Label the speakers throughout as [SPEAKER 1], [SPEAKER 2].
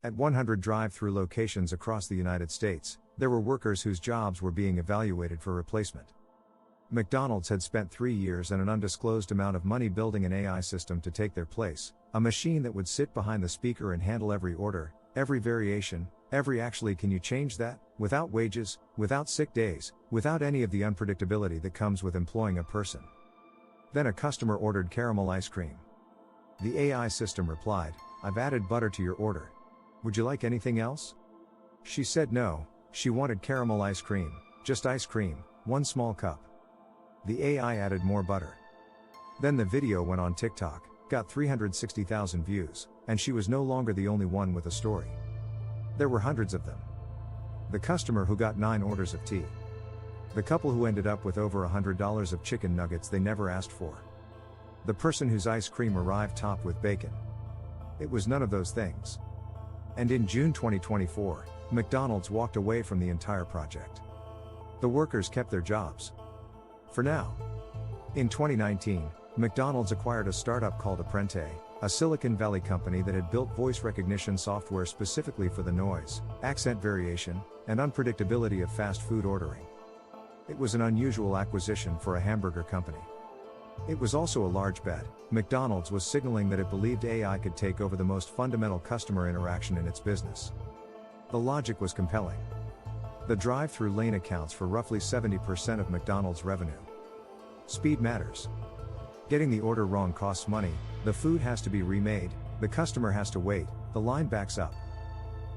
[SPEAKER 1] At 100 drive-through locations across the United States, there were workers whose jobs were being evaluated for replacement. McDonald's had spent 3 years and an undisclosed amount of money building an AI system to take their place, a machine that would sit behind the speaker and handle every order, every variation, every "actually can you change that," without wages, without sick days, without any of the unpredictability that comes with employing a person. Then a customer ordered caramel ice cream. The AI system replied, "I've added butter to your order. Would you like anything else?" She said no, she wanted caramel ice cream, just ice cream, 1 small cup. The AI added more butter. Then the video went on TikTok, got 360,000 views, and she was no longer the only one with a story. There were hundreds of them. The customer who got 9 orders of tea. The couple who ended up with over $100 of chicken nuggets they never asked for. The person whose ice cream arrived topped with bacon. It was none of those things. And in June 2024, McDonald's walked away from the entire project. The workers kept their jobs. For now. In 2019, McDonald's acquired a startup called Apprente, a Silicon Valley company that had built voice recognition software specifically for the noise, accent variation, and unpredictability of fast food ordering. It was an unusual acquisition for a hamburger company. It was also a large bet. McDonald's was signaling that it believed AI could take over the most fundamental customer interaction in its business. The logic was compelling. The drive-through lane accounts for roughly 70% of McDonald's revenue. Speed matters. Getting the order wrong costs money, the food has to be remade, the customer has to wait, the line backs up.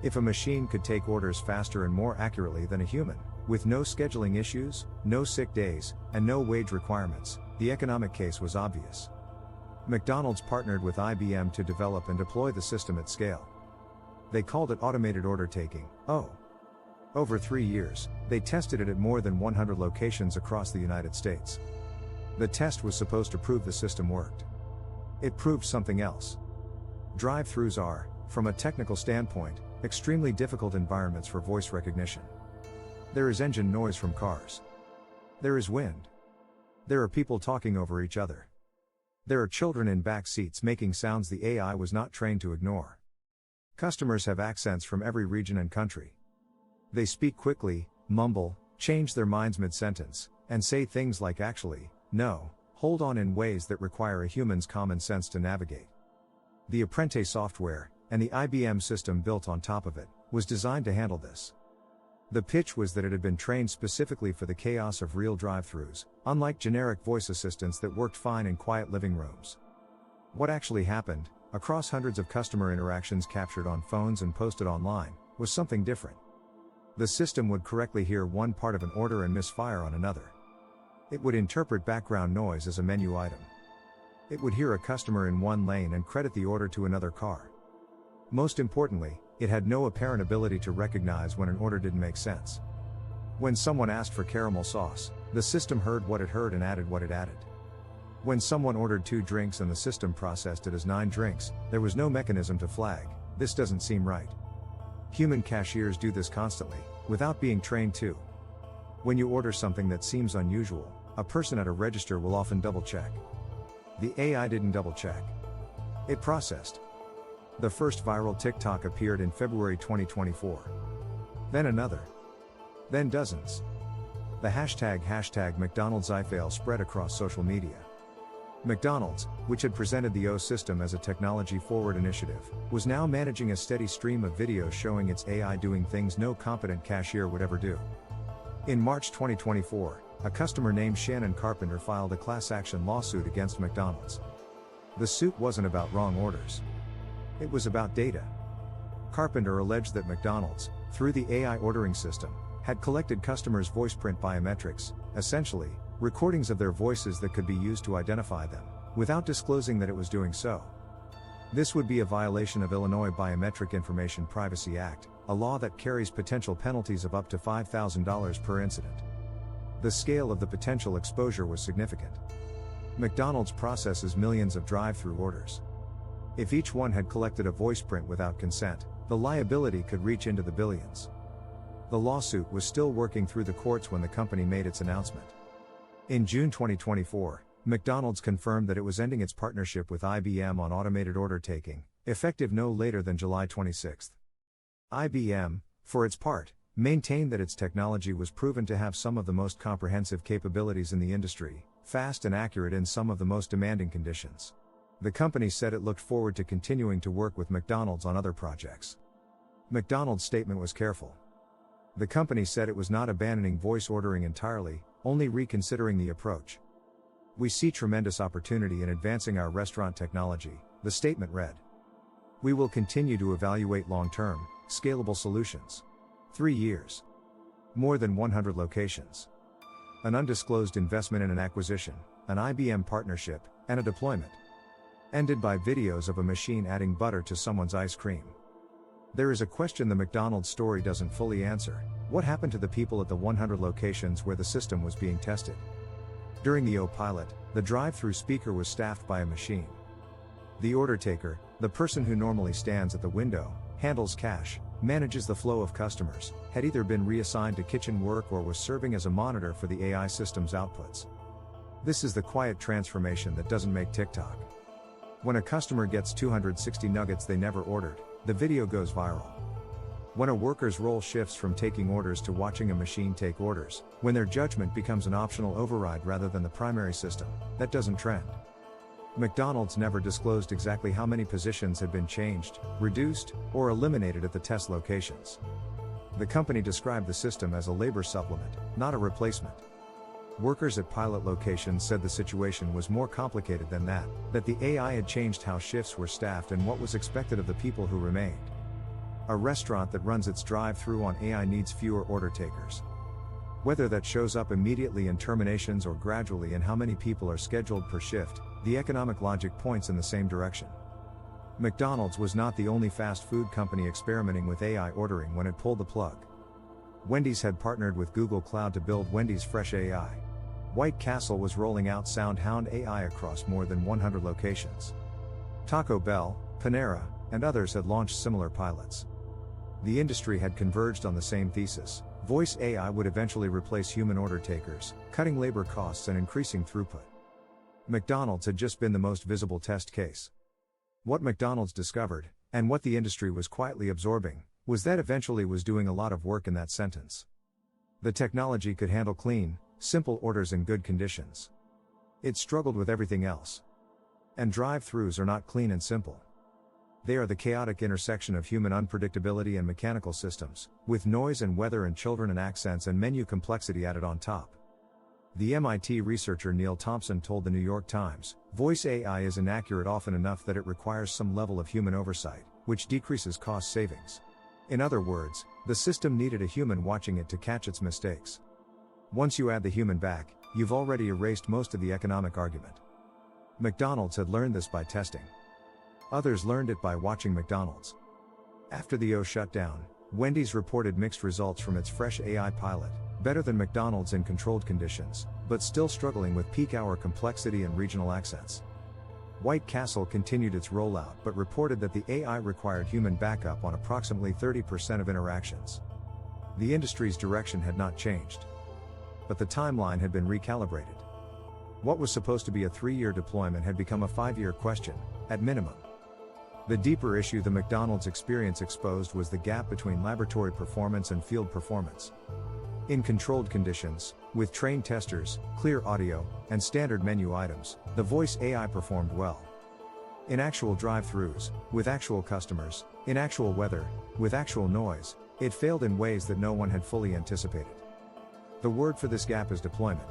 [SPEAKER 1] If a machine could take orders faster and more accurately than a human, with no scheduling issues, no sick days, and no wage requirements, the economic case was obvious. McDonald's partnered with IBM to develop and deploy the system at scale. They called it automated order taking. Over 3 years, they tested it at more than 100 locations across the United States. The test was supposed to prove the system worked. It proved something else. Drive-throughs are, from a technical standpoint, extremely difficult environments for voice recognition. There is engine noise from cars. There is wind. There are people talking over each other. There are children in back seats making sounds the AI was not trained to ignore. Customers have accents from every region and country. They speak quickly, mumble, change their minds mid-sentence, and say things like "actually," "no," "hold on" in ways that require a human's common sense to navigate. The Apprente software, and the IBM system built on top of it, was designed to handle this. The pitch was that it had been trained specifically for the chaos of real drive-thrus, unlike generic voice assistants that worked fine in quiet living rooms. What actually happened, across hundreds of customer interactions captured on phones and posted online, was something different. The system would correctly hear one part of an order and misfire on another. It would interpret background noise as a menu item. It would hear a customer in one lane and credit the order to another car. Most importantly, it had no apparent ability to recognize when an order didn't make sense. When someone asked for caramel sauce, the system heard what it heard and added what it added. When someone ordered 2 drinks and the system processed it as 9 drinks, there was no mechanism to flag, "This doesn't seem right." Human cashiers do this constantly, without being trained to. When you order something that seems unusual, a person at a register will often double-check. The AI didn't double-check. It processed. The first viral TikTok appeared in February 2024. Then another. Then dozens. The hashtag McDonald's iFail spread across social media. McDonald's, which had presented the O system as a technology-forward initiative, was now managing a steady stream of videos showing its AI doing things no competent cashier would ever do. In March 2024, a customer named Shannon Carpenter filed a class action lawsuit against McDonald's. The suit wasn't about wrong orders. It was about data. Carpenter alleged that McDonald's, through the AI ordering system, had collected customers' voice print biometrics, essentially, recordings of their voices that could be used to identify them, without disclosing that it was doing so. This would be a violation of Illinois Biometric Information Privacy Act, a law that carries potential penalties of up to $5,000 per incident. The scale of the potential exposure was significant. McDonald's processes millions of drive-through orders. If each one had collected a voice print without consent, the liability could reach into the billions. The lawsuit was still working through the courts when the company made its announcement. In June 2024, McDonald's confirmed that it was ending its partnership with IBM on automated order taking, effective no later than July 26. IBM, for its part, maintained that its technology was proven to have some of the most comprehensive capabilities in the industry, fast and accurate in some of the most demanding conditions. The company said it looked forward to continuing to work with McDonald's on other projects. McDonald's statement was careful. The company said it was not abandoning voice ordering entirely, only reconsidering the approach. "We see tremendous opportunity in advancing our restaurant technology," the statement read. "We will continue to evaluate long-term, scalable solutions." 3 years. More than 100 locations. An undisclosed investment in an acquisition, an IBM partnership, and a deployment. Ended by videos of a machine adding butter to someone's ice cream. There is a question the McDonald's story doesn't fully answer. What happened to the people at the 100 locations where the system was being tested? During the pilot, the drive-through speaker was staffed by a machine. The order taker, the person who normally stands at the window, handles cash, manages the flow of customers, had either been reassigned to kitchen work or was serving as a monitor for the AI system's outputs. This is the quiet transformation that doesn't make TikTok. When a customer gets 260 nuggets they never ordered, the video goes viral. When a worker's role shifts from taking orders to watching a machine take orders, when their judgment becomes an optional override rather than the primary system, that doesn't trend. McDonald's never disclosed exactly how many positions had been changed, reduced, or eliminated at the test locations. The company described the system as a labor supplement, not a replacement. Workers at pilot locations said the situation was more complicated than that the AI had changed how shifts were staffed and what was expected of the people who remained. A restaurant that runs its drive-through on AI needs fewer order takers. Whether that shows up immediately in terminations or gradually in how many people are scheduled per shift, the economic logic points in the same direction. McDonald's was not the only fast food company experimenting with AI ordering when it pulled the plug. Wendy's had partnered with Google Cloud to build Wendy's Fresh AI. White Castle was rolling out SoundHound AI across more than 100 locations. Taco Bell, Panera, and others had launched similar pilots. The industry had converged on the same thesis: voice AI would eventually replace human order takers, cutting labor costs and increasing throughput. McDonald's had just been the most visible test case. What McDonald's discovered, and what the industry was quietly absorbing, was that eventually was doing a lot of work in that sentence. The technology could handle clean, simple orders in good conditions. It struggled with everything else. And drive-thrus are not clean and simple. They are the chaotic intersection of human unpredictability and mechanical systems, with noise and weather and children and accents and menu complexity added on top. The MIT researcher Neil Thompson told the New York Times, "Voice AI is inaccurate often enough that it requires some level of human oversight, which decreases cost savings." In other words, the system needed a human watching it to catch its mistakes. Once you add the human back, you've already erased most of the economic argument. McDonald's had learned this by testing. Others learned it by watching McDonald's. After the shutdown, Wendy's reported mixed results from its Fresh AI pilot, better than McDonald's in controlled conditions, but still struggling with peak hour complexity and regional accents. White Castle continued its rollout but reported that the AI required human backup on approximately 30% of interactions. The industry's direction had not changed. But the timeline had been recalibrated. What was supposed to be a 3-year deployment had become a 5-year question, at minimum. The deeper issue the McDonald's experience exposed was the gap between laboratory performance and field performance. In controlled conditions, with trained testers, clear audio, and standard menu items, the voice AI performed well. In actual drive-thrus, with actual customers, in actual weather, with actual noise, it failed in ways that no one had fully anticipated. The word for this gap is deployment.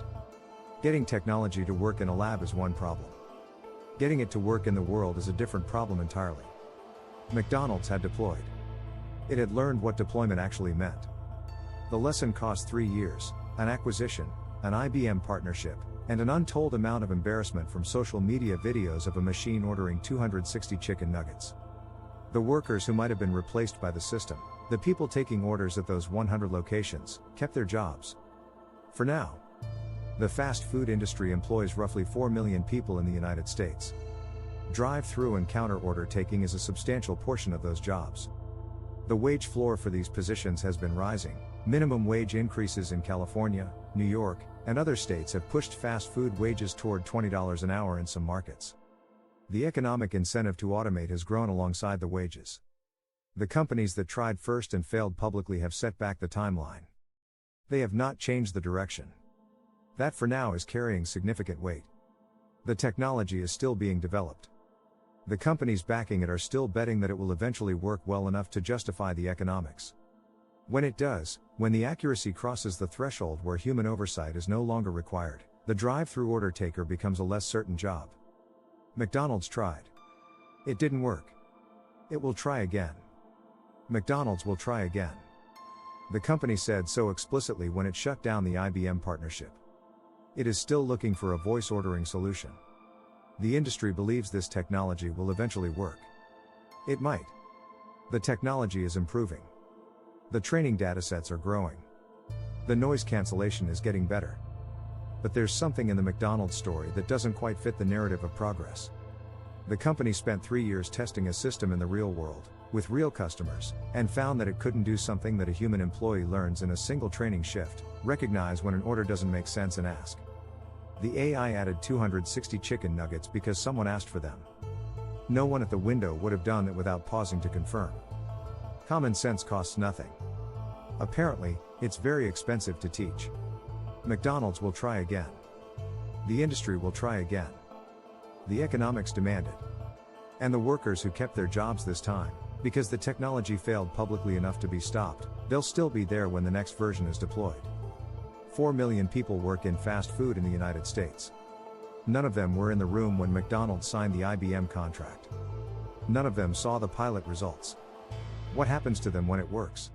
[SPEAKER 1] Getting technology to work in a lab is one problem. Getting it to work in the world is a different problem entirely. McDonald's had deployed. It had learned what deployment actually meant. The lesson cost 3 years, an acquisition, an IBM partnership, and an untold amount of embarrassment from social media videos of a machine ordering 260 chicken nuggets. The workers who might have been replaced by the system, the people taking orders at those 100 locations, kept their jobs. For now. The fast food industry employs roughly 4 million people in the United States. Drive-through and counter order taking is a substantial portion of those jobs. The wage floor for these positions has been rising. Minimum wage increases in California, New York, and other states have pushed fast food wages toward $20 an hour in some markets. The economic incentive to automate has grown alongside the wages. The companies that tried first and failed publicly have set back the timeline. They have not changed the direction. That for now is carrying significant weight. The technology is still being developed. The companies backing it are still betting that it will eventually work well enough to justify the economics. When it does, when the accuracy crosses the threshold where human oversight is no longer required, the drive-through order taker becomes a less certain job. McDonald's tried. It didn't work. It will try again. McDonald's will try again. The company said so explicitly when it shut down the IBM partnership. It is still looking for a voice ordering solution. The industry believes this technology will eventually work. It might. The technology is improving. The training datasets are growing. The noise cancellation is getting better. But there's something in the McDonald's story that doesn't quite fit the narrative of progress. The company spent 3 years testing a system in the real world, with real customers, and found that it couldn't do something that a human employee learns in a single training shift: recognize when an order doesn't make sense and ask. The AI added 260 chicken nuggets because someone asked for them. No one at the window would have done it without pausing to confirm. Common sense costs nothing. Apparently, it's very expensive to teach. McDonald's will try again. The industry will try again. The economics demand it. And the workers who kept their jobs this time, because the technology failed publicly enough to be stopped, they'll still be there when the next version is deployed. 4 million people work in fast food in the United States. None of them were in the room when McDonald's signed the IBM contract. None of them saw the pilot results. What happens to them when it works?